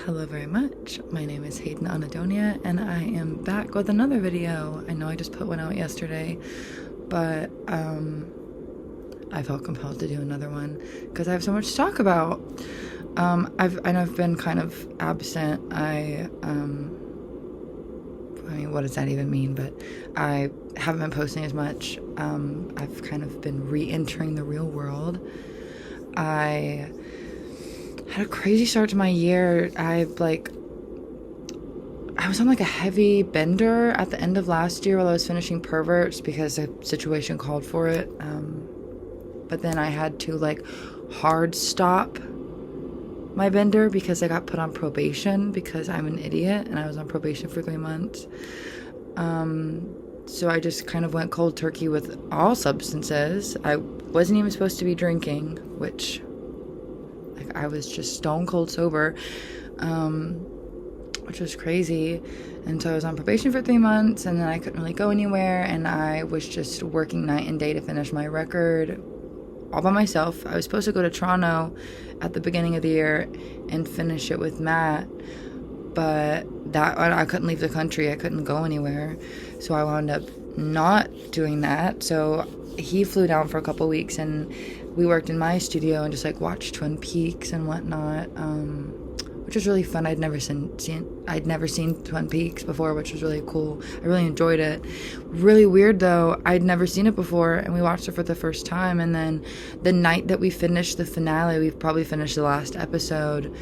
Hello very much. My name is Hayden Anadonia, and I am back with another video. I know I just put one out yesterday, but I felt compelled to do another one because I have so much to talk about. I've been kind of absent. I mean, what does that even mean? But I haven't been posting as much. I've kind of been re-entering the real world. I had a crazy start to my year. I was on like a heavy bender at the end of last year while I was finishing Perverts because the situation called for it. But then I had to like hard stop my bender because I got put on probation because I'm an idiot and I was on probation for 3 months. So I just kind of went cold turkey with all substances. I wasn't even supposed to be drinking, which I was just stone cold sober, which was crazy. And so I was on probation for 3 months, and then I couldn't really go anywhere, and I was just working night and day to finish my record all by myself. I was supposed to go to Toronto at the beginning of the year and finish it with Matt, but I couldn't leave the country. I couldn't go anywhere, so I wound up not doing that. So he flew down for a couple weeks, and we worked in my studio and just like watched Twin Peaks and whatnot, which was really fun. I'd never seen Twin Peaks before, which was really cool. I really enjoyed it. Really weird though, I'd never seen it before, and we watched it for the first time. And then the night that we finished the finale, we've probably finished the last episode,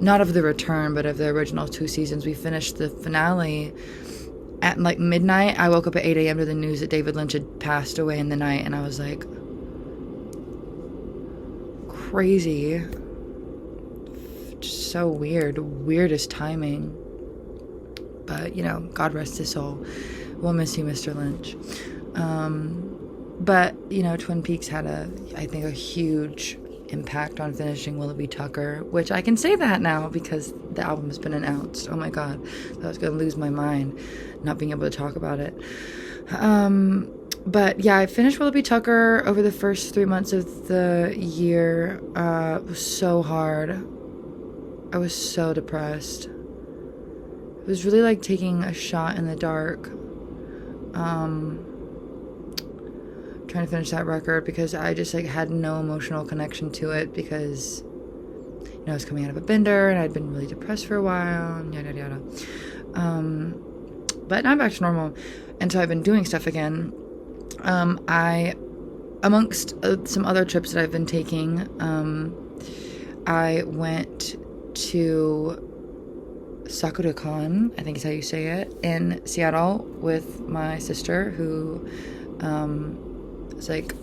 not of the return, but of the original 2 seasons. We finished the finale at like midnight. I woke up at 8 a.m. to the news that David Lynch had passed away in the night, and I was like, crazy. Just so weird. Weirdest timing. But, you know, God rest his soul. We'll miss you, Mr. Lynch. But, you know, Twin Peaks had I think a huge impact on finishing Willoughby Tucker, which I can say that now because the album has been announced. Oh my God. I was going to lose my mind not being able to talk about it. But yeah, I finished Willoughby Tucker over the first 3 months of the year. It was so hard. I was so depressed. It was really like taking a shot in the dark. Trying to finish that record because I just like had no emotional connection to it because, you know, I was coming out of a bender and I'd been really depressed for a while and yada yada. But now I'm back to normal, and so I've been doing stuff again. Amongst some other trips that I've been taking, I went to SakuraCon, I think is how you say it, in Seattle with my sister, who it's like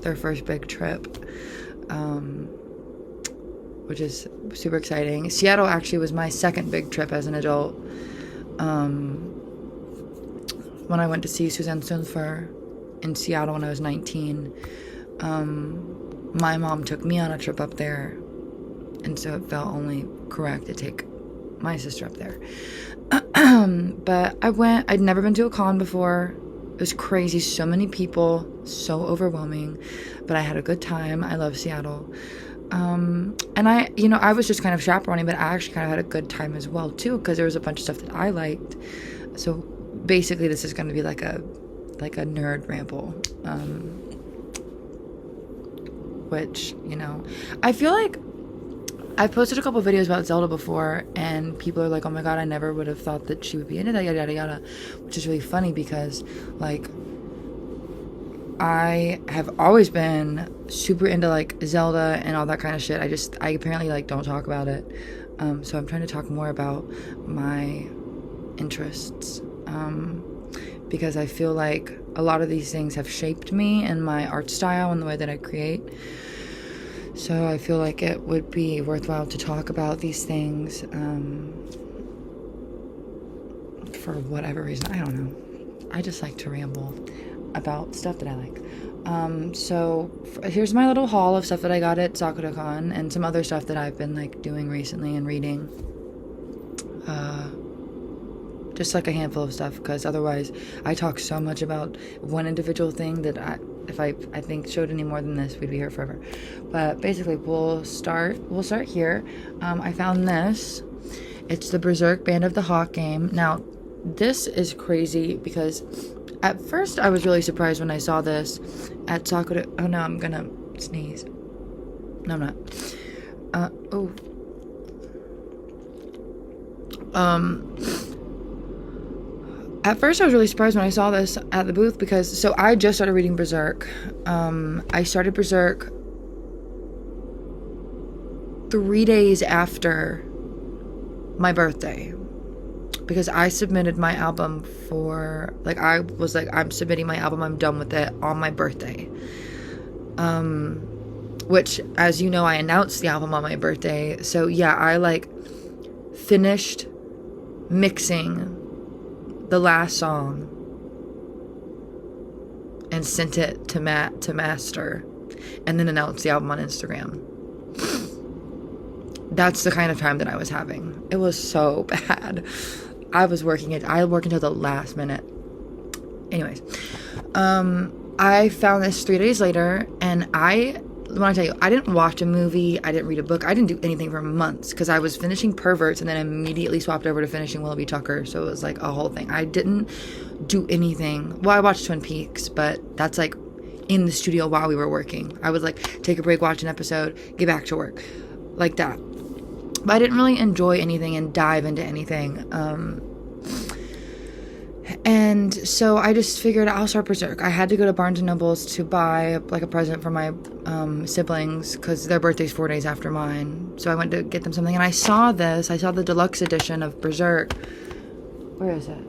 their first big trip, which is super exciting. Seattle actually was my second big trip as an adult. When I went to see Suzanne Sundfør in Seattle when I was 19, my mom took me on a trip up there, and so it felt only correct to take my sister up there. But I went. I'd never been to a con before. It was crazy, so many people, so overwhelming, but I had a good time. I love Seattle. And I was just kind of chaperoning, but I actually kind of had a good time as well too, because there was a bunch of stuff that I liked. So basically this is going to be like a nerd ramble, which, you know, I feel like I've posted a couple of videos about Zelda before, and people are like, oh my God, I never would have thought that she would be into that, yada yada yada, which is really funny because like I have always been super into like Zelda and all that kind of shit. I apparently like don't talk about it, so I'm trying to talk more about my interests, because I feel like a lot of these things have shaped me and my art style and the way that I create. So I feel like it would be worthwhile to talk about these things, for whatever reason. I don't know. I just like to ramble about stuff that I like. So here's my little haul of stuff that I got at SakuraCon and some other stuff that I've been like doing recently and reading. Just like a handful of stuff, because otherwise I talk so much about one individual thing that if I think showed any more than this, we'd be here forever. But basically we'll start here. I found this. It's the Berserk Band of the Hawk game. Now, this is crazy because at first I was really surprised when I saw this at Sakura. Oh no, I'm gonna sneeze. No, I'm not. At first I was really surprised when I saw this at the booth because, so I just started reading Berserk. I started Berserk 3 days after my birthday because I submitted my album for, like, I was like, I'm submitting my album, I'm done with it on my birthday. Which, as you know, I announced the album on my birthday. So yeah, I like finished mixing the last song and sent it to Matt to master, and then announced the album on Instagram. That's the kind of time that I was having. It was so bad. I worked until the last minute. Anyways, I found this 3 days later, and when I tell you, I didn't watch a movie, I didn't read a book, I didn't do anything for months because I was finishing Perverts and then immediately swapped over to finishing Willoughby Tucker, so it was like a whole thing. I didn't do anything. Well, I watched Twin Peaks, but that's like in the studio while we were working. I would like take a break, watch an episode, get back to work, like that. But I didn't really enjoy anything and dive into anything. And so I just figured I'll start Berserk. I had to go to Barnes & Noble's to buy like a present for my siblings because their birthday's 4 days after mine. So I went to get them something, and I saw the deluxe edition of Berserk. Where is it?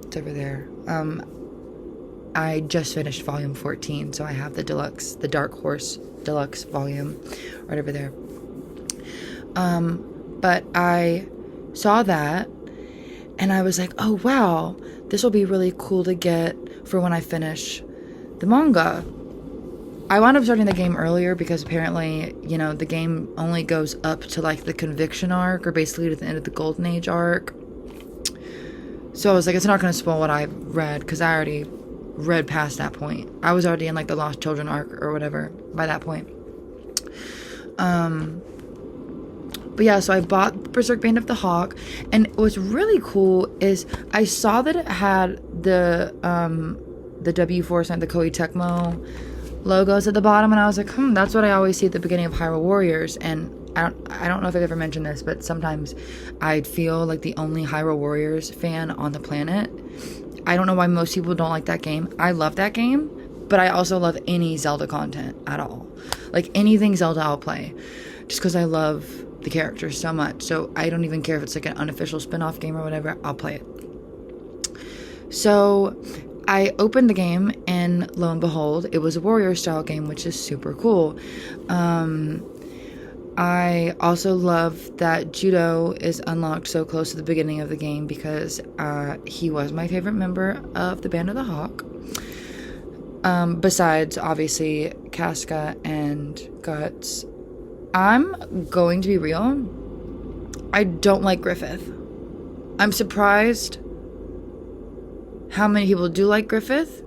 It's over there. I just finished volume 14, so I have the Dark Horse deluxe volume right over there. But I saw that, and I was like, oh wow, this will be really cool to get for when I finish the manga. I wound up starting the game earlier because apparently, the game only goes up to like the Conviction arc, or basically to the end of the Golden Age arc. So I was like, it's not going to spoil what I read because I already read past that point. I was already in like the Lost Children arc or whatever by that point. But yeah, so I bought Berserk Band of the Hawk, and what's really cool is I saw that it had the W4 and the Koei Tecmo logos at the bottom, and I was like, that's what I always see at the beginning of Hyrule Warriors. And I don't know if I've ever mentioned this, but sometimes I feel like the only Hyrule Warriors fan on the planet. I don't know why most people don't like that game. I love that game, but I also love any Zelda content at all. Like anything Zelda, I'll play, just because I love the characters so much. So I don't even care if it's like an unofficial spin-off game or whatever, I'll play it. So I opened the game, and lo and behold, it was a warrior style game, which is super cool. I also love that Judo is unlocked so close to the beginning of the game because he was my favorite member of the Band of the Hawk. Besides, obviously, Casca and Guts. I'm going to be real. I don't like Griffith. I'm surprised how many people do like Griffith.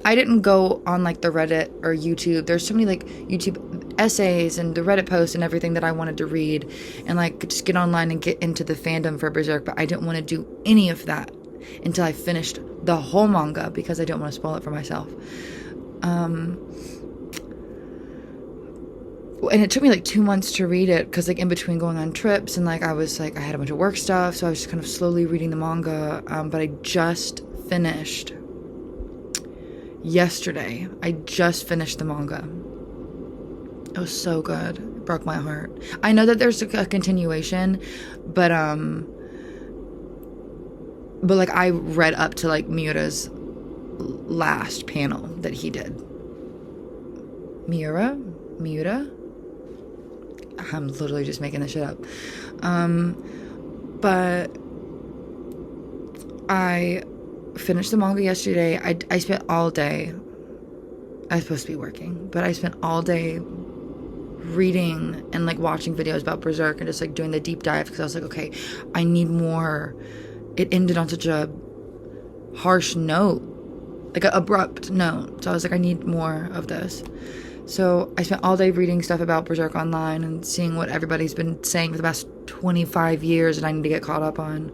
I didn't go on like the Reddit or YouTube. There's so many like YouTube essays and the Reddit posts and everything that I wanted to read and like just get online and get into the fandom for Berserk, but I didn't want to do any of that until I finished the whole manga because I don't want to spoil it for myself. And it took me like 2 months to read it because like in between going on trips and like I had a bunch of work stuff, so I was just kind of slowly reading the manga. But I just finished yesterday. I just finished the manga. It was so good. It broke my heart. I know that there's a continuation, but like I read up to like Miura's last panel that he did. Miura? I'm literally just making this shit up. But I finished the manga yesterday. I spent all day. I was supposed to be working, but I spent all day reading and like watching videos about Berserk and just like doing the deep dive because I was like, okay, I need more. It ended on such a harsh note, like an abrupt note. So I was like, I need more of this. So I spent all day reading stuff about Berserk online and seeing what everybody's been saying for the past 25 years that I need to get caught up on.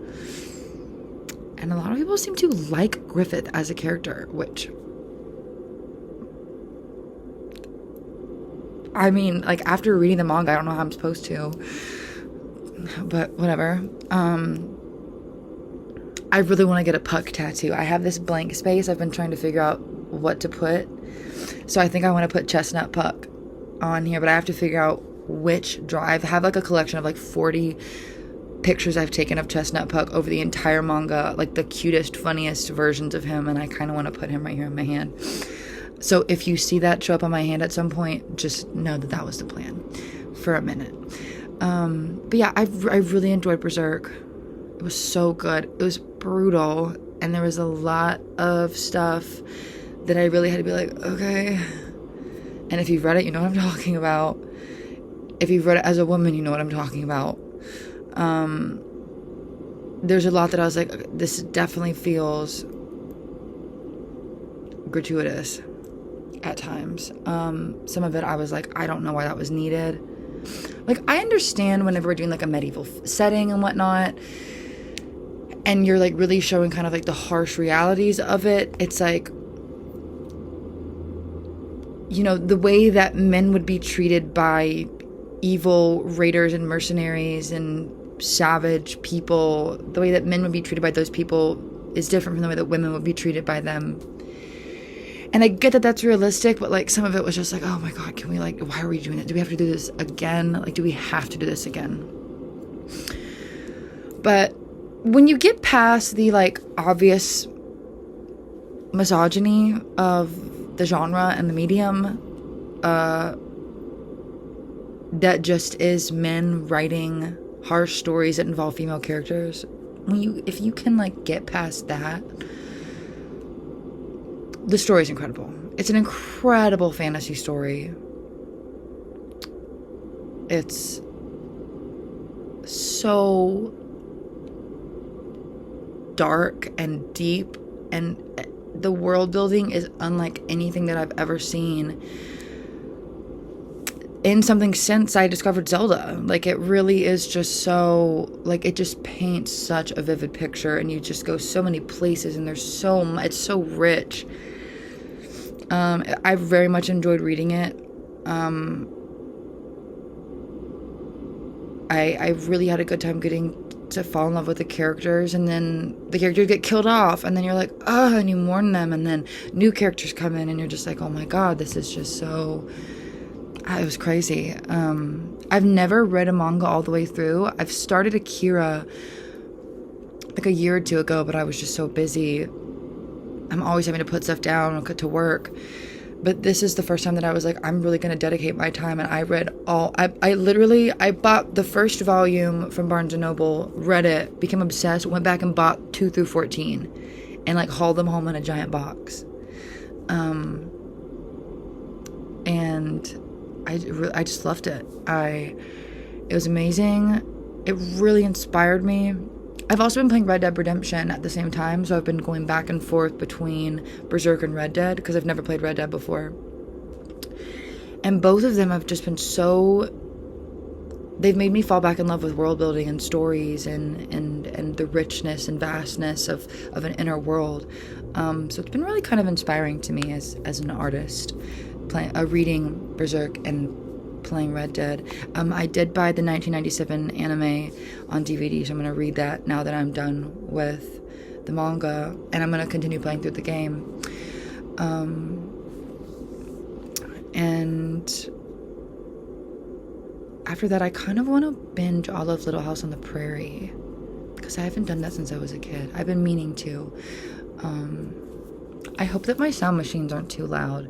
And a lot of people seem to like Griffith as a character, which, I mean, like, after reading the manga, I don't know how I'm supposed to, but whatever. I really want to get a puck tattoo. I have this blank space. I've been trying to figure out what to put. So I think I want to put Chestnut Puck on here, but I have to figure out which drive. I have like a collection of like 40 pictures I've taken of Chestnut Puck over the entire manga, like the cutest, funniest versions of him, and I kind of want to put him right here in my hand. So if you see that show up on my hand at some point, just know that that was the plan for a minute. But yeah, I really enjoyed Berserk. It was so good. It was brutal, and there was a lot of stuff that I really had to be like, okay. And if you've read it, you know what I'm talking about. If you've read it as a woman, you know what I'm talking about. There's a lot that I was like, this definitely feels gratuitous at times. Some of it I was like, I don't know why that was needed. Like, I understand whenever we're doing like a medieval setting and whatnot, and you're like really showing kind of like the harsh realities of it. It's like, you know, the way that men would be treated by evil raiders and mercenaries and savage people, the way that men would be treated by those people is different from the way that women would be treated by them. And I get that that's realistic, but like some of it was just like, oh my God, can we, like, why are we doing it? Do we have to do this again? Like, do we have to do this again? But when you get past the like obvious misogyny of the genre and the medium, that just is men writing harsh stories that involve female characters, if you can like get past that, the story is incredible. It's an incredible fantasy story. It's so dark and deep, and the world building is unlike anything that I've ever seen in something since I discovered Zelda. Like, it really is just so, like, it just paints such a vivid picture, and you just go so many places, and there's so much, it's so rich. I very much enjoyed reading it. I really had a good time getting to fall in love with the characters, and then the characters get killed off, and then you're like, oh, and you mourn them, and then new characters come in, and you're just like, oh my God, this is just so... It was crazy. I've never read a manga all the way through. I've started Akira like a year or two ago, but I was just so busy. I'm always having to put stuff down and cut to work. But this is the first time that I was like, I'm really going to dedicate my time. And I read all, I bought the first volume from Barnes & Noble, read it, became obsessed, went back and bought 2 through 14 and like hauled them home in a giant box. And I just loved it. It was amazing. It really inspired me. I've also been playing Red Dead Redemption at the same time, so I've been going back and forth between Berserk and Red Dead, because I've never played Red Dead before. And both of them have just been so... They've made me fall back in love with world building and stories and the richness and vastness of an inner world. So it's been really kind of inspiring to me as an artist, reading Berserk and playing Red Dead. I did buy the 1997 anime on DVD, so I'm going to read that now that I'm done with the manga, and I'm going to continue playing through the game. And after that, I kind of want to binge all of Little House on the Prairie, because I haven't done that since I was a kid. I've been meaning to. I hope that my sound machines aren't too loud.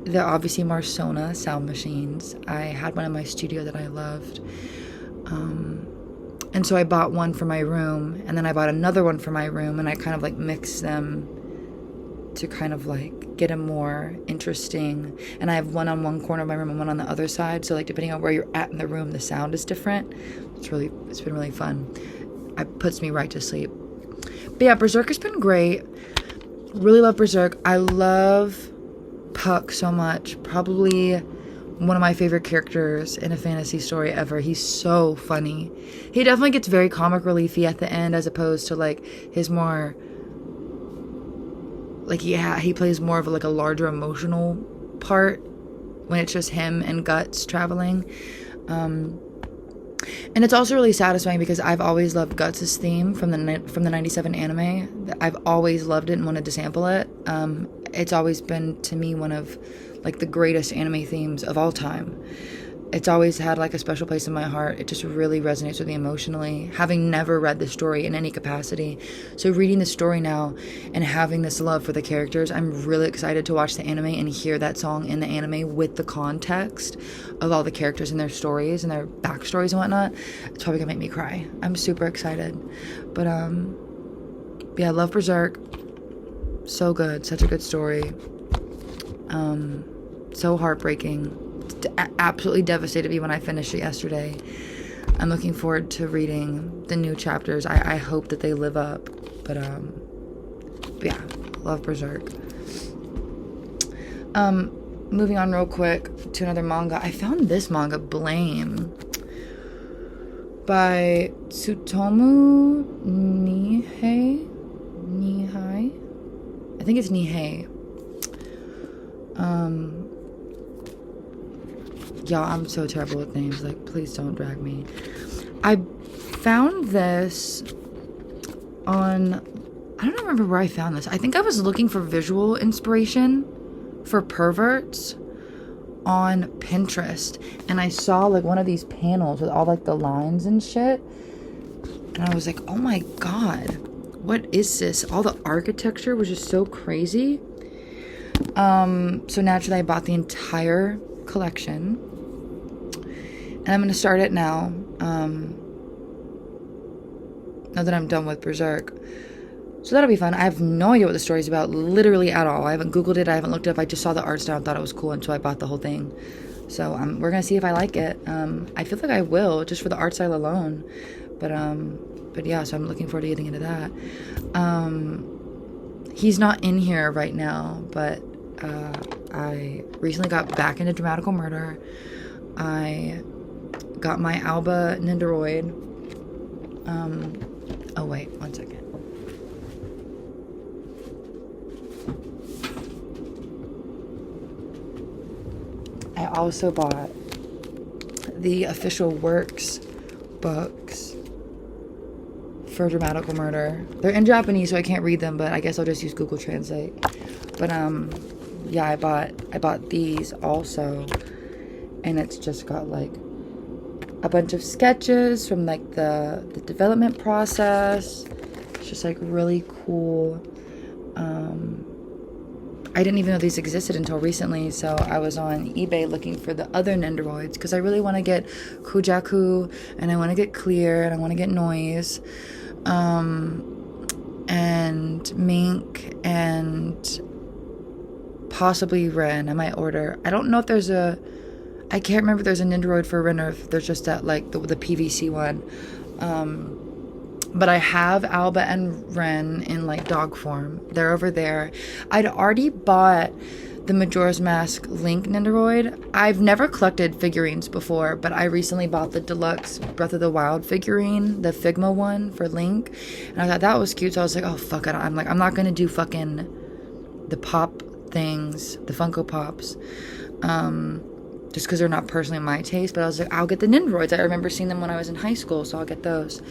They're obviously Marsona sound machines. I had one in my studio that I loved. And so I bought one for my room, and then I bought another one for my room, and I kind of like mixed them to kind of like get a more interesting, and I have one on one corner of my room and one on the other side, so like depending on where you're at in the room, the sound is different. It's been really fun. It puts me right to sleep. But yeah, Berserk has been great. Really love Berserk. I love Puck so much. Probably one of my favorite characters in a fantasy story ever. He's so funny. He definitely gets very comic reliefy at the end, as opposed to like his more like, yeah, he plays more of like a larger emotional part when it's just him and Guts traveling. And it's also really satisfying because I've always loved Guts' theme from the 97 anime. I've always loved it and wanted to sample it. It's always been, to me, one of like the greatest anime themes of all time. It's always had like a special place in my heart. It just really resonates with me emotionally, having never read the story in any capacity. So reading the story now and having this love for the characters, I'm really excited to watch the anime and hear that song in the anime with the context of all the characters and their stories and their backstories and whatnot. It's probably gonna make me cry. I'm super excited. But yeah, I love Berserk. So good. Such a good story. So heartbreaking. Absolutely devastated me when I finished it yesterday. I'm looking forward to reading the new chapters. I hope that they live up. But yeah, love Berserk. Moving on real quick to another manga. I found this manga, Blame, by Tsutomu Nihei. I think it's Nihei. Y'all, I'm so terrible with names. Like, please don't drag me. I found this on... I don't remember where I found this. I think I was looking for visual inspiration for perverts on Pinterest. And I saw, like, one of these panels with all, like, the lines and shit. And I was like, oh my god. What is this? All the architecture was just so crazy. So naturally, I bought the entire collection. And I'm going to start it now. Now that I'm done with Berserk. So that'll be fun. I have no idea what the story's about, literally at all. I haven't Googled it. I haven't looked it up. I just saw the art style and thought it was cool, and so I bought the whole thing. So we're going to see if I like it. I feel like I will, just for the art style alone. But yeah, so I'm looking forward to getting into that. He's not in here right now, but I recently got back into Dramatical Murder. I got my Alba Nendoroid. Oh wait, one second. I also bought the official works books for Dramatical Murder. They're in Japanese, so I can't read them, but I guess I'll just use Google Translate. But yeah, I bought these also, and it's just got like a bunch of sketches from like the development process. It's just like really cool. I didn't even know these existed until recently, so I was on eBay looking for the other Nendoroids because I really want to get Kujaku, and I want to get Clear, and I want to get Noise, and Mink, and possibly Ren. I might order. I don't know if there's a... I can't remember if there's a Nendoroid for Ren or if there's just that, like, the PVC one. But I have Alba and Ren in, like, dog form. They're over there. I'd already bought the Majora's Mask Link Nendoroid. I've never collected figurines before, but I recently bought the deluxe Breath of the Wild figurine, the Figma one for Link. And I thought that was cute, so I was like, oh, fuck it. I'm not going to do fucking the pop things, the Funko Pops. Just because they're not personally my taste, but I was like, I'll get the Nendoroids. I remember seeing them when I was in high school, so I'll get those.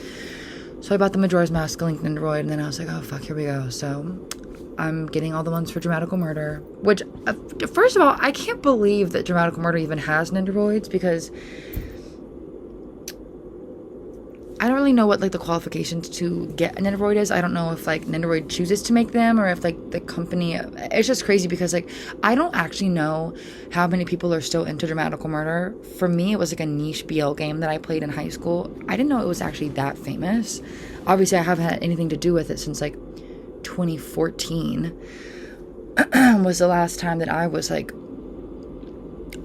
So I bought the Majora's Mask Link Nendoroid, and then I was like, oh, fuck, here we go. So I'm getting all the ones for Dramatical Murder, which, first of all, I can't believe that Dramatical Murder even has Nendoroids, because I don't really know what, like, the qualifications to get a Nendoroid is. I don't know if, like, Nendoroid chooses to make them, or if, like, the company... It's just crazy because, like, I don't actually know how many people are still into Dramatical Murder. For me, it was, like, a niche BL game that I played in high school. I didn't know it was actually that famous. Obviously, I haven't had anything to do with it since, like, 2014 was the last time that I was, like,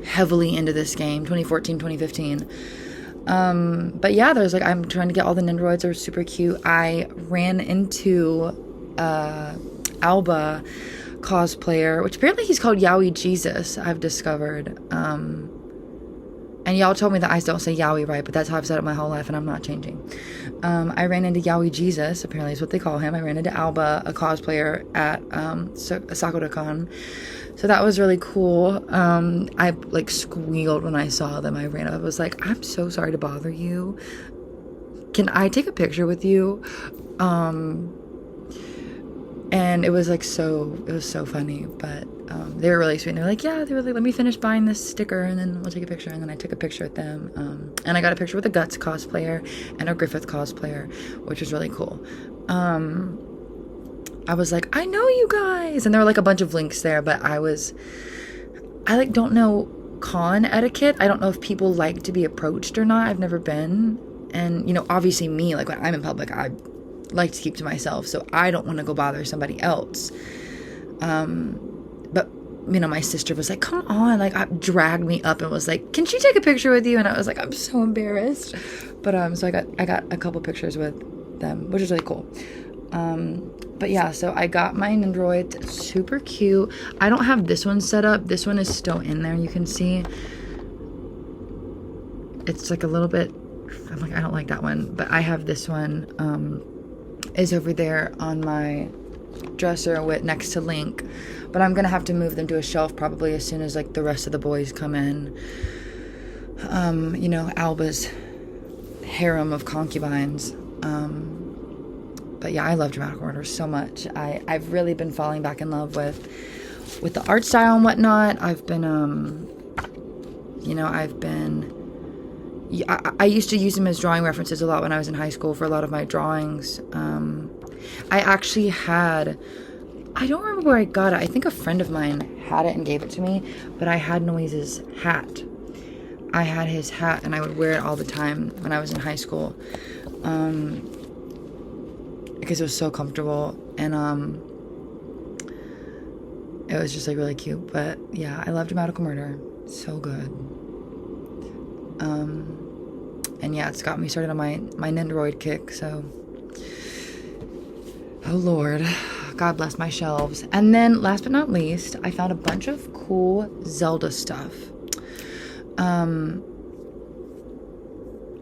heavily into this game. 2014, 2015. But yeah, there's like, I'm trying to get all the Nendoroids. They're super cute. I ran into Alba cosplayer, which apparently he's called Yaoi Jesus, I've discovered. And y'all told me that I don't say Yaoi right, but that's how I've said it my whole life, and I'm not changing. I ran into Yaoi Jesus, apparently is what they call him. I ran into Alba, a cosplayer, at SakuraCon. So that was really cool. I like squealed when I saw them. I ran up. I was like, I'm so sorry to bother you. Can I take a picture with you? And it was like it was so funny, but they were really sweet. And they were like, yeah, they were like, let me finish buying this sticker and then we'll take a picture. And then I took a picture with them. And I got a picture with a Guts cosplayer and a Griffith cosplayer, which was really cool. I was like, I know you guys. And there were like a bunch of links there, but I like don't know con etiquette. I don't know if people like to be approached or not. I've never been. And, you know, obviously me, like when I'm in public, I like to keep to myself, so I don't want to go bother somebody else. But you know, my sister was like, come on, like dragged me up and was like, can she take a picture with you? And I was like, I'm so embarrassed. But so I got a couple pictures with them, which is really cool. But yeah, so I got my Nendoroid, super cute. I don't have this one set up. This one is still in there, you can see. It's like a little bit, I'm like, I don't like that one, but I have this one, is over there on my dresser next to Link, but I'm gonna have to move them to a shelf probably as soon as like the rest of the boys come in. You know, Alba's harem of concubines. But yeah, I love Dramatical Murder so much. I've really been falling back in love with the art style and whatnot. I've been I used to use them as drawing references a lot when I was in high school for a lot of my drawings. I actually had, I don't remember where I got it. I think a friend of mine had it and gave it to me, but I had Noise's hat. I had his hat and I would wear it all the time when I was in high school. Because it was so comfortable and it was just like really cute. But yeah, I love Dramatical Murder. So good. And yeah, it's got me started on my Nendoroid kick, so oh Lord, God bless my shelves. And then last but not least, I found a bunch of cool Zelda stuff. I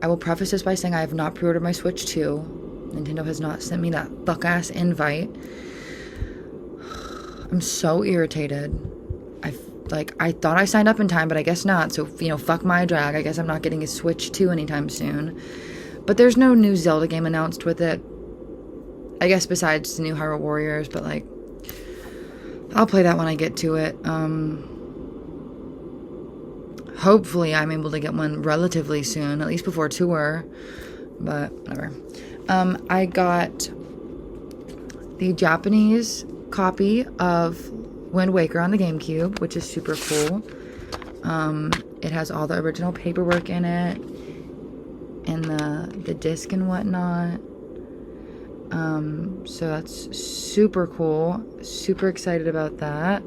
will preface this by saying I have not pre-ordered my Switch 2. Nintendo has not sent me that fuck-ass invite. I'm so irritated. I thought I signed up in time, but I guess not. So, you know, fuck my drag. I guess I'm not getting a Switch 2 anytime soon. But there's no new Zelda game announced with it. I guess besides the new Hyrule Warriors, but like, I'll play that when I get to it. Hopefully I'm able to get one relatively soon, at least before tour. But whatever. I got the Japanese copy of Wind Waker on the GameCube, which is super cool. It has all the original paperwork in it and the disc and whatnot. So that's super cool. Super excited about that.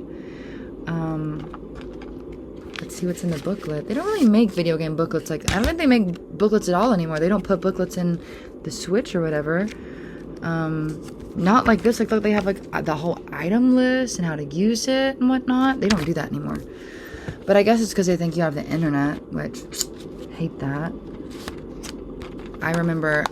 Let's see what's in the booklet. They don't really make video game booklets like, I don't think they make booklets at all anymore. They don't put booklets in the Switch or whatever. Not like this, like they have like the whole item list and how to use it and whatnot. They don't do that anymore. But I guess it's because they think you have the internet, which, hate that. I remember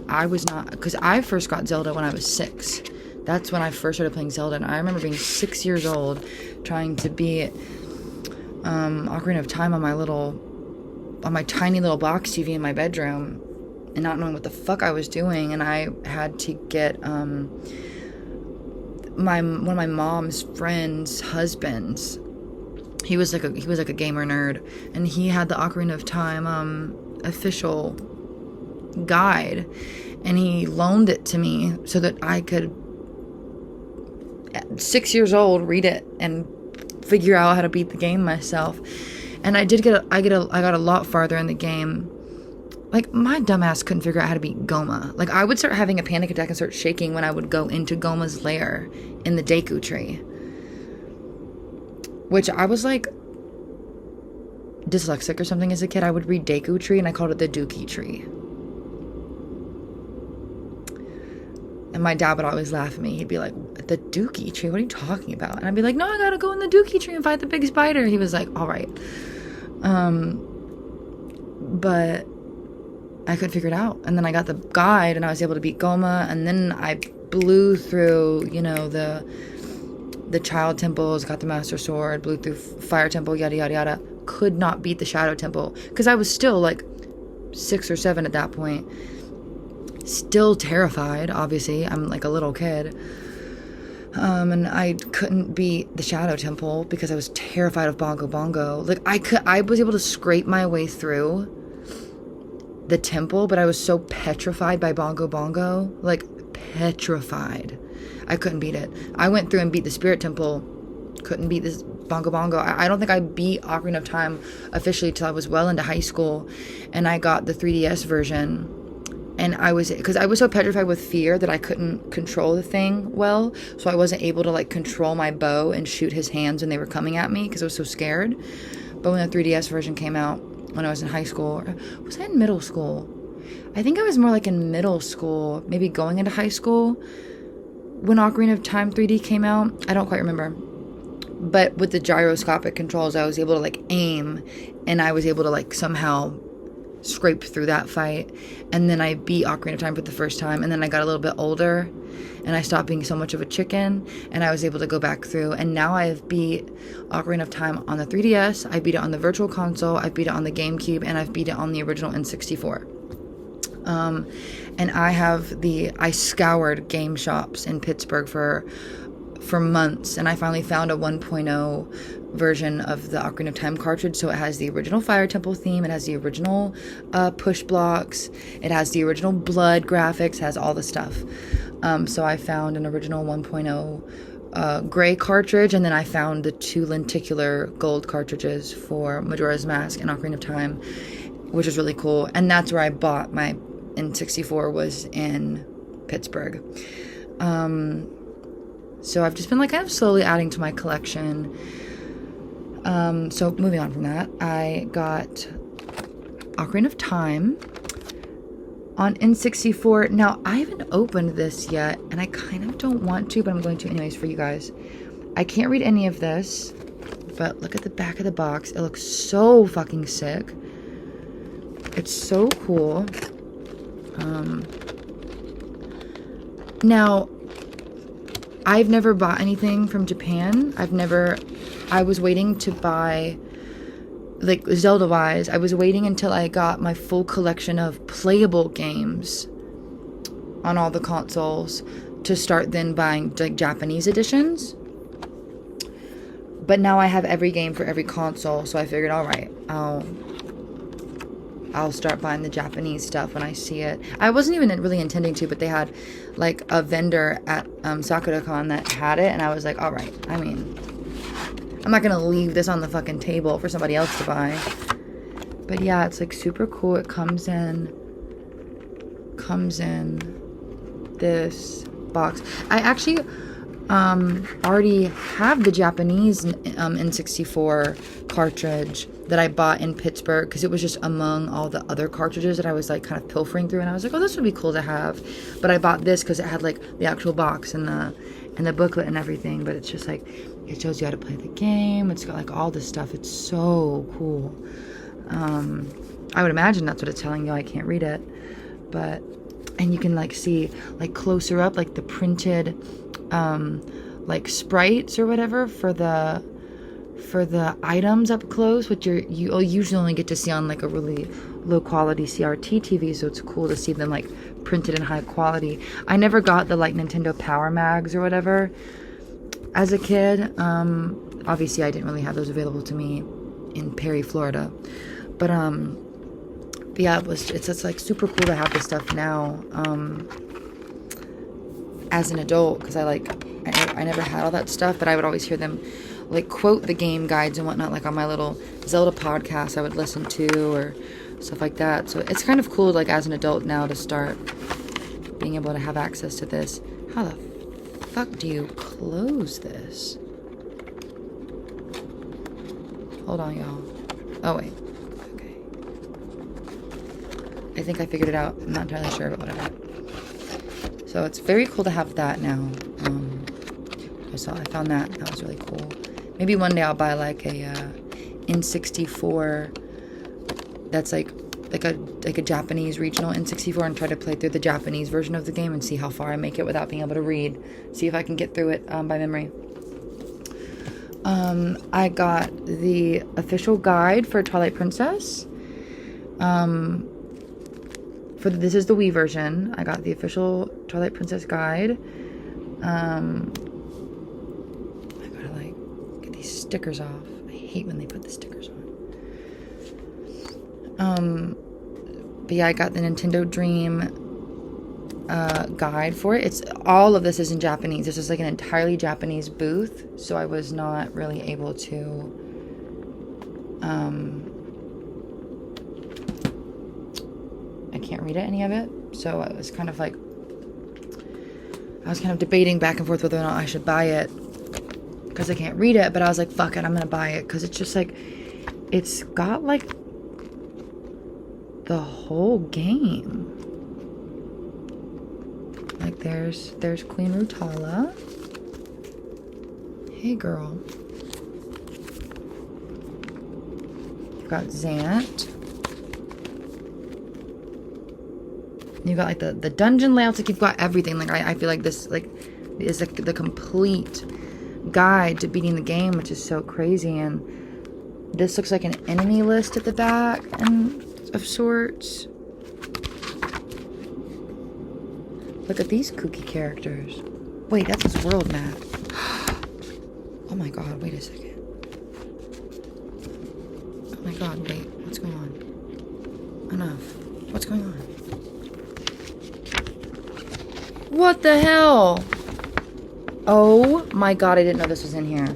because I first got Zelda when I was 6. That's when I first started playing Zelda, and I remember being 6 years old, trying to beat Ocarina of Time on my tiny little box TV in my bedroom, and not knowing what the fuck I was doing, and I had to get one of my mom's friends' husbands. He was like a gamer nerd, and he had the Ocarina of Time official guide, and he loaned it to me so that I could, at 6 years old, read it and figure out how to beat the game myself. And I got a lot farther in the game. Like, my dumbass couldn't figure out how to beat Goma. Like, I would start having a panic attack and start shaking when I would go into Goma's lair in the Deku tree. Which I was, like, dyslexic or something as a kid. I would read Deku tree and I called it the Dookie tree. And my dad would always laugh at me. He'd be like, the dookie tree, what are you talking about? And I'd be like, no, I gotta go in the dookie tree and fight the big spider. He was like, all right. But I couldn't figure it out. And then I got the guide and I was able to beat Goma, and then I blew through, you know, the child temples, got the master sword, blew through fire temple, yada yada yada. Could not beat the shadow temple because I was still like 6 or 7 at that point, still terrified. Obviously I'm like a little kid, and I couldn't beat the shadow temple because I was terrified of Bongo Bongo. Like I was able to scrape my way through the temple, but I was so petrified by Bongo Bongo, like petrified. I couldn't beat it. I went through and beat the spirit temple, couldn't beat this Bongo Bongo. I don't think I beat Ocarina of Time officially till I was well into high school, and I got the 3DS version, and because I was so petrified with fear that I couldn't control the thing well, so I wasn't able to like control my bow and shoot his hands when they were coming at me because I was so scared. But when the 3DS version came out when I was in high school, or was I in middle school? I think I was more like in middle school, maybe going into high school when Ocarina of Time 3D came out. I don't quite remember. But with the gyroscopic controls, I was able to like aim, and I was able to like somehow scrape through that fight. And then I beat Ocarina of Time for the first time, and then I got a little bit older and I stopped being so much of a chicken, and I was able to go back through. And now I've beat Ocarina of Time on the 3DS, I beat it on the Virtual Console, I beat it on the GameCube, and I've beat it on the original N64. And I scoured game shops in Pittsburgh for months, and I finally found a 1.0 version of the Ocarina of Time cartridge. So it has the original Fire Temple theme, it has the original push blocks, it has the original blood graphics, has all the stuff. So I found an original 1.0 gray cartridge, and then I found the 2 lenticular gold cartridges for Majora's Mask and Ocarina of Time, which is really cool. And that's where I bought my N64, was in Pittsburgh. So I've just been like kind of slowly adding to my collection. So moving on from that, I got Ocarina of Time on N64. Now, I haven't opened this yet, and I kind of don't want to, but I'm going to anyways for you guys. I can't read any of this, but look at the back of the box. It looks so fucking sick. It's so cool. Now, I've never bought anything from Japan. I was waiting to buy, like Zelda wise, I was waiting until I got my full collection of playable games on all the consoles to start then buying like Japanese editions. But now I have every game for every console, so I figured, all right, I'll start buying the Japanese stuff when I see it. I wasn't even really intending to, but they had like a vendor at SakuraCon that had it, and I was like, all right, I mean, I'm not gonna leave this on the fucking table for somebody else to buy. But yeah, it's like super cool. It comes in this box. I actually already have the Japanese N64 cartridge that I bought in Pittsburgh, because it was just among all the other cartridges that I was like kind of pilfering through, and I was like, oh, this would be cool to have. But I bought this because it had like the actual box and the booklet and everything. But it's just like, it shows you how to play the game. It's got like all this stuff. It's so cool. I would imagine that's what it's telling you. I can't read it, but, and you can like see like closer up like the printed like sprites or whatever for the items up close, which you usually only get to see on like a really low quality CRT TV, so it's cool to see them like printed in high quality. I never got the like Nintendo Power Mags or whatever as a kid. Obviously I didn't really have those available to me in Perry, Florida, but yeah, it's like super cool to have this stuff now as an adult, because I never had all that stuff, but I would always hear them like quote the game guides and whatnot, like on my little Zelda podcast I would listen to or stuff like that. So it's kind of cool, like as an adult now, to start being able to have access to this. How the fuck do you close this? Hold on, y'all. Oh wait, okay, I think I figured it out. I'm not entirely sure, but whatever. So it's very cool to have that now. I found that. That was really cool. Maybe one day I'll buy like a N64 that's like a Japanese regional N64 and try to play through the Japanese version of the game and see how far I make it without being able to read. See if I can get through it by memory. I got the official guide for Twilight Princess. This is the Wii version. I got the official Twilight Princess guide. I gotta like get these stickers off. I hate when they put the stickers on. But yeah, I got the Nintendo Dream guide for it. It's all of this is in Japanese. This is like an entirely Japanese booth, so I was not really able to I can't read any of it, so I was kind of debating back and forth whether or not I should buy it because I can't read it, but I was like, fuck it, I'm gonna buy it because it's just like, it's got like the whole game. Like there's Queen Rutala. Hey girl. You've got Zant. You've got like the dungeon layouts, like you've got everything. Like I feel like this like is like the complete guide to beating the game, which is so crazy. And this looks like an enemy list at the back and of sorts. Look at these kooky characters. Wait, that's his world map. Oh my god, wait a second. Oh my god, wait, what's going on? Enough. What's going on? What the hell? Oh my god, I didn't know this was in here.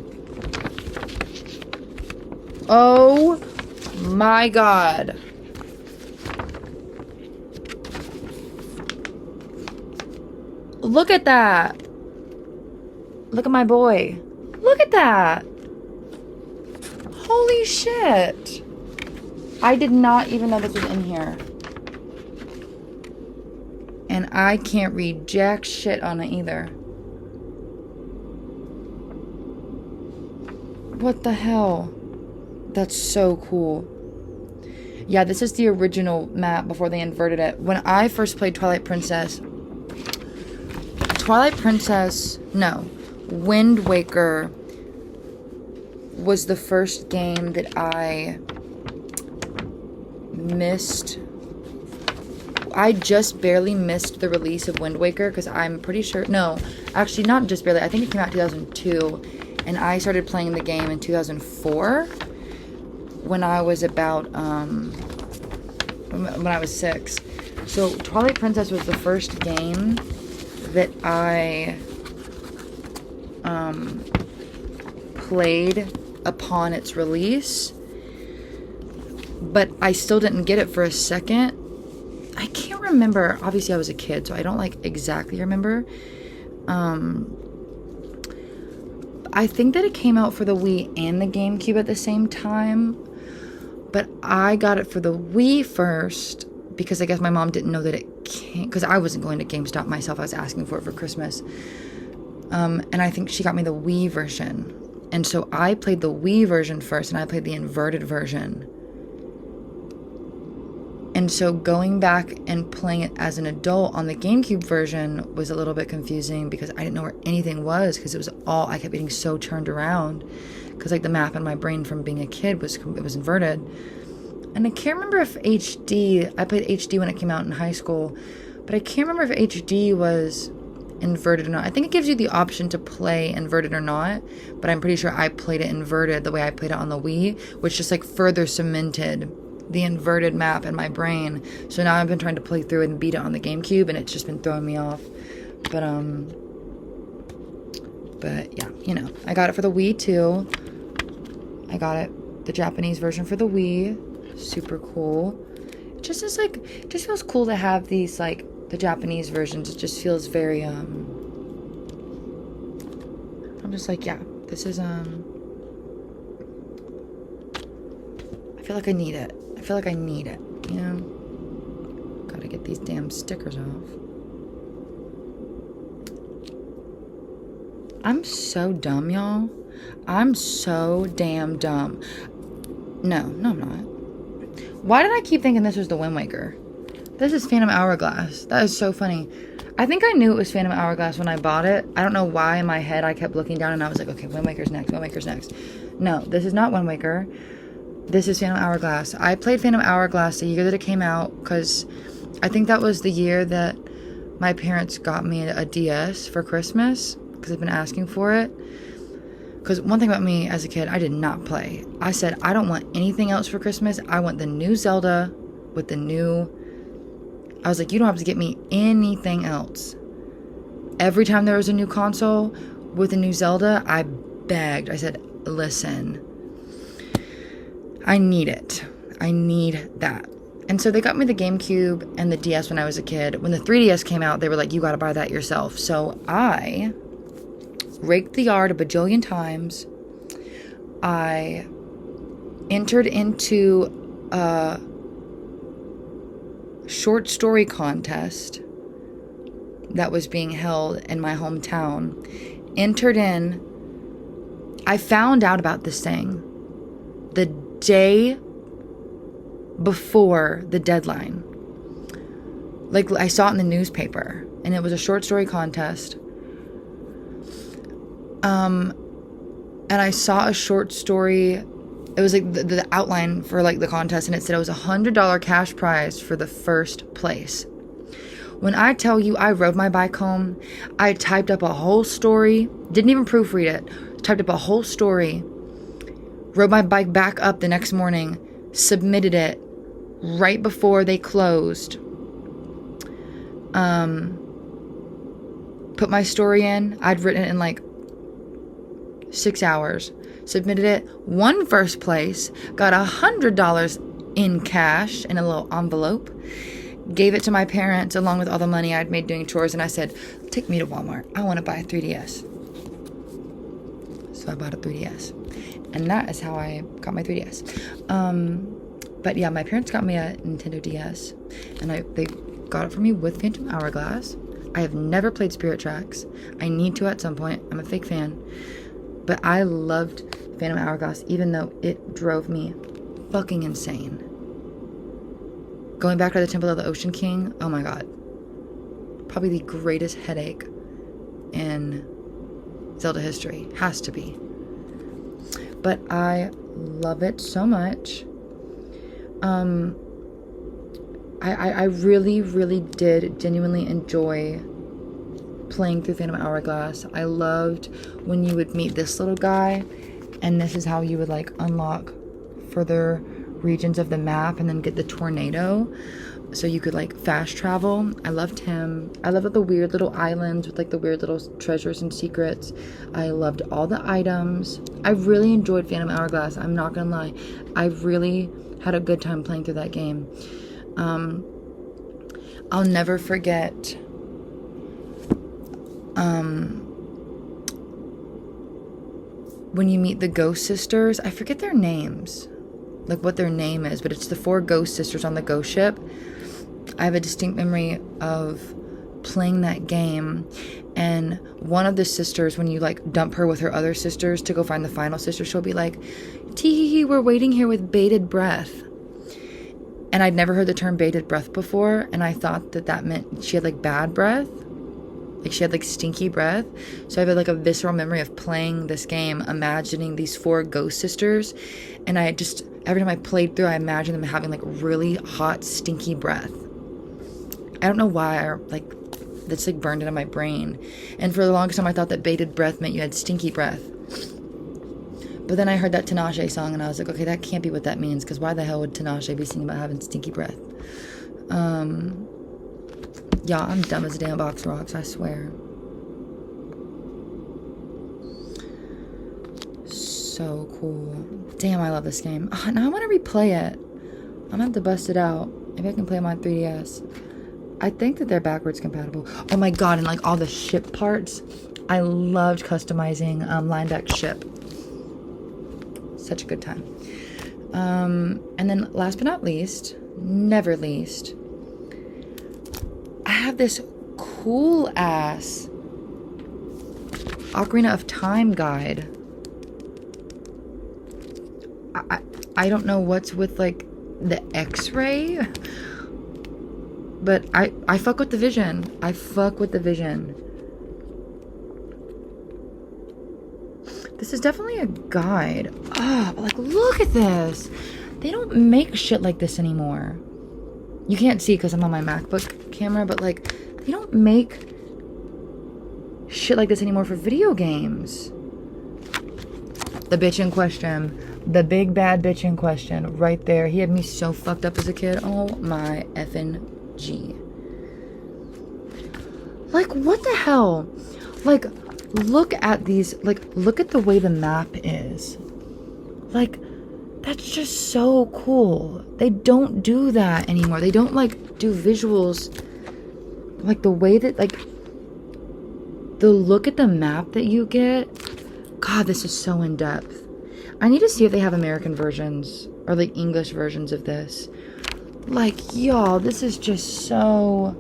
Oh my god. Look at that. Look at my boy. Look at that. Holy shit. I did not even know this was in here. And I can't read jack shit on it either. What the hell? That's so cool. Yeah, this is the original map before they inverted it. When I first played Wind Waker was the first game that I missed. I just barely missed the release of Wind Waker because I'm pretty sure, no, actually not just barely, I think it came out in 2002 and I started playing the game in 2004 when I was about, when I was 6. So Twilight Princess was the first game that I played upon its release, but I still didn't get it for a second. I can't remember. Obviously, I was a kid, so I don't like exactly remember. I think that it came out for the Wii and the GameCube at the same time, but I got it for the Wii first because I guess my mom didn't know that it came, because I wasn't going to GameStop myself. I was asking for it for Christmas. And I think she got me the Wii version. And so I played the Wii version first, and I played the inverted version. And so going back and playing it as an adult on the GameCube version was a little bit confusing because I didn't know where anything was, because it was all, I kept getting so turned around because like the map in my brain from being a kid was inverted. And I can't remember if HD, I played HD when it came out in high school, but I can't remember if HD was inverted or not. I think it gives you the option to play inverted or not, but I'm pretty sure I played it inverted the way I played it on the Wii, which just like further cemented the inverted map in my brain. So now I've been trying to play through it and beat it on the GameCube, and it's just been throwing me off. But yeah, you know, I got it for the Wii too. I got it, the Japanese version for the Wii. Super cool. It just is like, it just feels cool to have these like the Japanese versions. It just feels very I'm just like, yeah, this is I feel like I need it. I feel like I need it, you know? Gotta get these damn stickers off. I'm so dumb, y'all. I'm so damn dumb. No, I'm not. Why did I keep thinking this was the Wind Waker? This is Phantom Hourglass. That is so funny. I think I knew it was Phantom Hourglass when I bought it. I don't know why in my head I kept looking down and I was like, okay, Wind Waker's next, Wind Waker's next. No, this is not Wind Waker. This is Phantom Hourglass. I played Phantom Hourglass the year that it came out because I think that was the year that my parents got me a DS for Christmas because I've been asking for it. Because one thing about me as a kid, I did not play. I said, I don't want anything else for Christmas. I want the new Zelda with the new... I was like, you don't have to get me anything else. Every time there was a new console with a new Zelda, I begged. I said, listen, I need it. I need that. And so they got me the GameCube and the DS when I was a kid. When the 3DS came out, they were like, you got to buy that yourself. So I raked the yard a bajillion times. I entered into a short story contest that was being held in my hometown. Entered in. I found out about this thing the day before the deadline. Like, I saw it in the newspaper, and it was a short story contest. And I saw a short story. It was like the outline for like the contest, and it said it was $100 cash prize for the first place. When I tell you I rode my bike home, I typed up a whole story, didn't even proofread it, typed up a whole story, rode my bike back up the next morning, submitted it right before they closed, put my story in. I'd written it in like 6 hours, submitted it, won first place, got $100 in cash in a little envelope, gave it to my parents along with all the money I'd made doing chores, and I said, take me to Walmart. I want to buy a 3DS. So I bought a 3DS. And that is how I got my 3DS. But yeah, my parents got me a Nintendo DS, and they got it for me with Phantom Hourglass. I have never played Spirit Tracks. I need to at some point. I'm a fake fan. But I loved Phantom Hourglass, even though it drove me fucking insane. Going back to the Temple of the Ocean King, oh my god. Probably the greatest headache in Zelda history. Has to be. But I love it so much. I really, really did genuinely enjoy playing through Phantom Hourglass. I loved when you would meet this little guy, and this is how you would like unlock further regions of the map and then get the tornado so you could like fast travel. I loved him. I loved the weird little islands with like the weird little treasures and secrets. I loved all the items. I really enjoyed Phantom Hourglass. I'm not gonna lie. I really had a good time playing through that game. I'll never forget when you meet the Ghost Sisters. I forget their names, like what their name is, but it's the 4 Ghost Sisters on the ghost ship. I have a distinct memory of playing that game, and one of the sisters, when you like dump her with her other sisters to go find the final sister, she'll be like, tee-hee-hee, we're waiting here with bated breath. And I'd never heard the term bated breath before, and I thought that meant she had like bad breath, like she had like stinky breath. So I have like a visceral memory of playing this game, imagining these 4 ghost sisters, and I just, every time I played through, I imagined them having like really hot, stinky breath. I don't know why, that's like burned into my brain. And for the longest time, I thought that bated breath meant you had stinky breath. But then I heard that Tinashe song, and I was like, okay, that can't be what that means, because why the hell would Tinashe be singing about having stinky breath? Yeah, I'm dumb as a damn box of rocks, I swear. So cool. Damn, I love this game. Now I want to replay it. I'm gonna have to bust it out. Maybe I can play them on 3DS. I think that they're backwards compatible. Oh my god, and like all the ship parts. I loved customizing Linebeck's ship. Such a good time. And then last but not least, never least, I have this cool ass Ocarina of Time guide. I don't know what's with like the X-ray, but I fuck with the vision. I fuck with the vision. This is definitely a guide. Oh, but like, look at this. They don't make shit like this anymore. You can't see because I'm on my MacBook camera, but like, they don't make shit like this anymore for video games. The bitch in question. The big bad bitch in question. Right there. He had me so fucked up as a kid. Oh my effing G. Like, what the hell? Like, look at these. Like, look at the way the map is. Like, that's just so cool. They don't do that anymore. They don't, like, do visuals. Like, the way that, like, the look at the map that you get. God, this is so in-depth. I need to see if they have American versions or, like, English versions of this. Like, y'all, this is just so...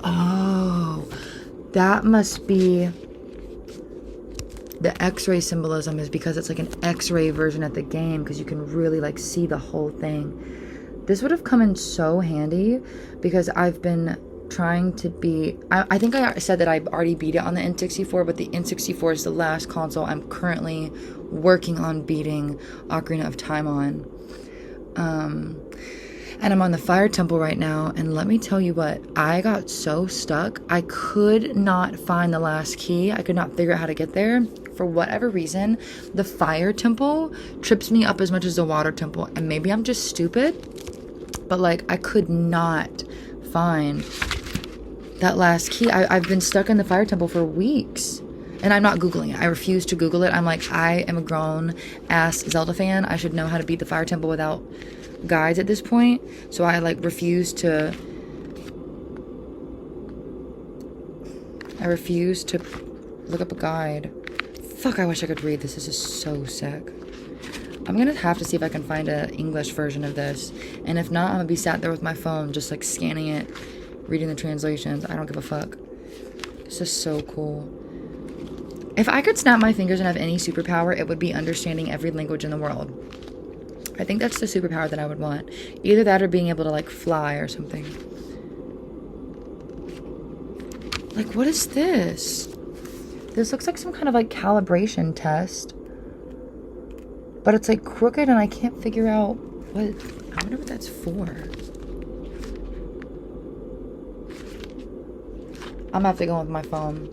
Oh, that must be... The X-ray symbolism is because it's like an X-ray version of the game, because you can really like see the whole thing. This would have come in so handy because I've been trying to be... I think I said that I already beat it on the N64, but the N64 is the last console I'm currently working on beating Ocarina of Time on. And I'm on the Fire Temple right now, and let me tell you what, I got so stuck. I could not find the last key. I could not figure out how to get there. For whatever reason, the Fire Temple trips me up as much as the Water Temple, and maybe I'm just stupid, but like, I could not find that last key. I've been stuck in the Fire Temple for weeks, and I'm not Googling it. I refuse to Google it. I'm like, I am a grown-ass Zelda fan. I should know how to beat the Fire Temple without guides at this point, so I like refuse to look up a guide. Fuck, I wish I could read this. This is so sick. I'm gonna have to see if I can find an English version of this, and if not, I'm gonna be sat there with my phone just like scanning it, reading the translations. I don't give a fuck. This is so cool. If I could snap my fingers and have any superpower, it would be understanding every language in the world. I think that's the superpower that I would want. Either that or being able to, like, fly or something. Like, what is this? This looks like some kind of, like, calibration test. But it's, like, crooked and I can't figure out what... I wonder what that's for. I'm gonna have to go with my phone.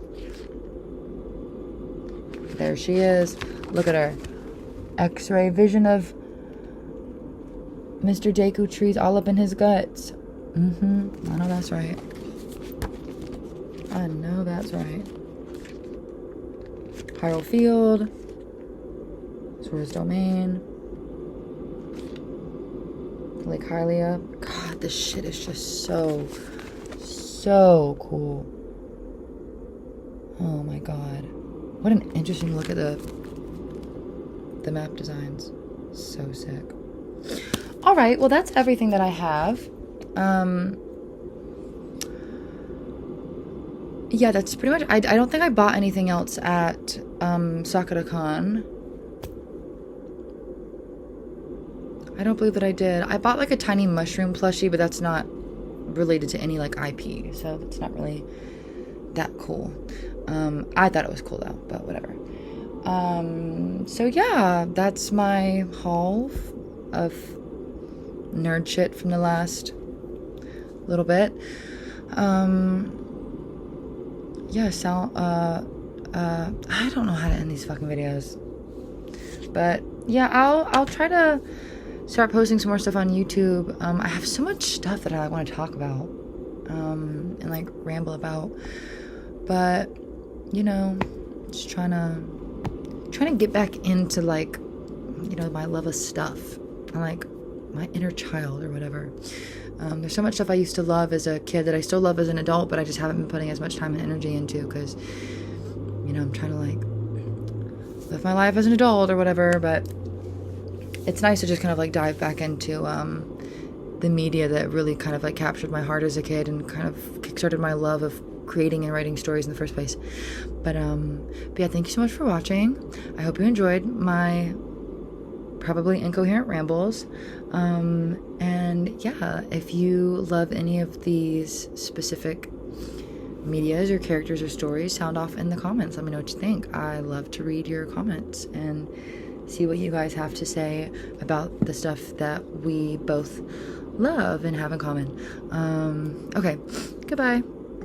There she is. Look at her. X-ray vision of... Mr. Deku trees all up in his guts. I know that's right. I know that's right. Hyrule Field. Swords Domain. Lake Hylia. God, this shit is just so cool. Oh my god. What an interesting look at the map designs. So sick. Alright, well that's everything that I have. Yeah, that's pretty much... I don't think I bought anything else at Sakura-con. I don't believe that I did. I bought like a tiny mushroom plushie, but that's not related to any like IP, so it's not really that cool. I thought it was cool though, but whatever. So yeah, that's my haul of nerd shit from the last little bit. Yeah, so I don't know how to end these fucking videos, but yeah, I'll try to start posting some more stuff on YouTube. I have so much stuff that I want to talk about and like ramble about, but you know, just trying to get back into like, you know, my love of stuff and like my inner child or whatever. There's so much stuff I used to love as a kid that I still love as an adult, but I just haven't been putting as much time and energy into because, you know, I'm trying to like live my life as an adult or whatever. But it's nice to just kind of like dive back into the media that really kind of like captured my heart as a kid and kind of kickstarted my love of creating and writing stories in the first place. But yeah, thank you so much for watching. I hope you enjoyed my probably incoherent rambles. And yeah, if you love any of these specific medias or characters or stories, sound off in the comments. Let me know what you think. I love to read your comments and see what you guys have to say about the stuff that we both love and have in common. Okay, goodbye.